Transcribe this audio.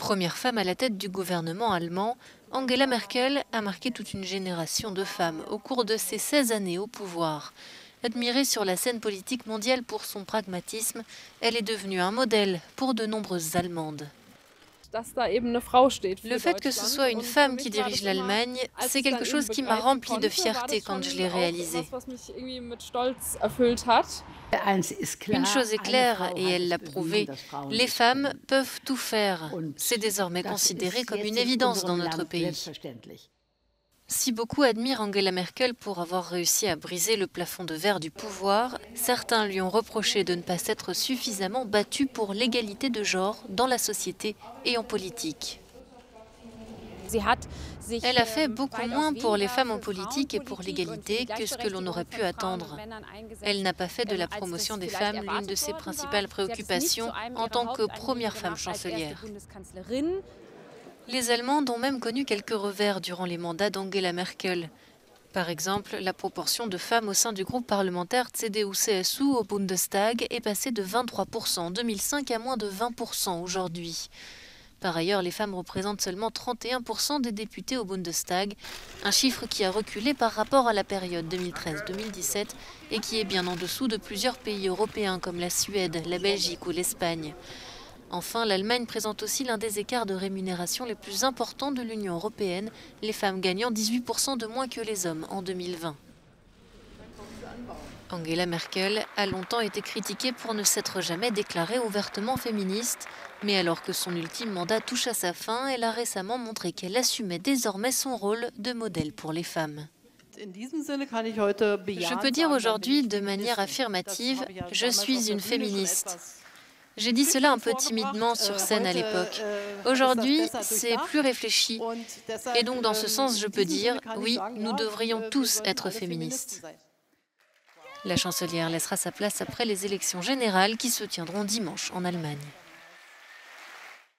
Première femme à la tête du gouvernement allemand, Angela Merkel a marqué toute une génération de femmes au cours de ses 16 années au pouvoir. Admirée sur la scène politique mondiale pour son pragmatisme, elle est devenue un modèle pour de nombreuses Allemandes. Le fait que ce soit une femme qui dirige l'Allemagne, c'est quelque chose qui m'a rempli de fierté quand je l'ai réalisé. Une chose est claire, et elle l'a prouvé, les femmes peuvent tout faire. C'est désormais considéré comme une évidence dans notre pays. Si beaucoup admirent Angela Merkel pour avoir réussi à briser le plafond de verre du pouvoir, certains lui ont reproché de ne pas s'être suffisamment battue pour l'égalité de genre dans la société et en politique. Elle a fait beaucoup moins pour les femmes en politique et pour l'égalité que ce que l'on aurait pu attendre. Elle n'a pas fait de la promotion des femmes l'une de ses principales préoccupations en tant que première femme chancelière. Les Allemandes ont même connu quelques revers durant les mandats d'Angela Merkel. Par exemple, la proportion de femmes au sein du groupe parlementaire CDU-CSU au Bundestag est passée de 23% en 2005 à moins de 20% aujourd'hui. Par ailleurs, les femmes représentent seulement 31% des députés au Bundestag, un chiffre qui a reculé par rapport à la période 2013-2017 et qui est bien en dessous de plusieurs pays européens comme la Suède, la Belgique ou l'Espagne. Enfin, l'Allemagne présente aussi l'un des écarts de rémunération les plus importants de l'Union européenne, les femmes gagnant 18% de moins que les hommes en 2020. Angela Merkel a longtemps été critiquée pour ne s'être jamais déclarée ouvertement féministe, mais alors que son ultime mandat touche à sa fin, elle a récemment montré qu'elle assumait désormais son rôle de modèle pour les femmes. Je peux dire aujourd'hui de manière affirmative, je suis une féministe. J'ai dit cela un peu timidement sur scène à l'époque. Aujourd'hui, c'est plus réfléchi. Et donc, dans ce sens, je peux dire, oui, nous devrions tous être féministes. La chancelière laissera sa place après les élections générales qui se tiendront dimanche en Allemagne.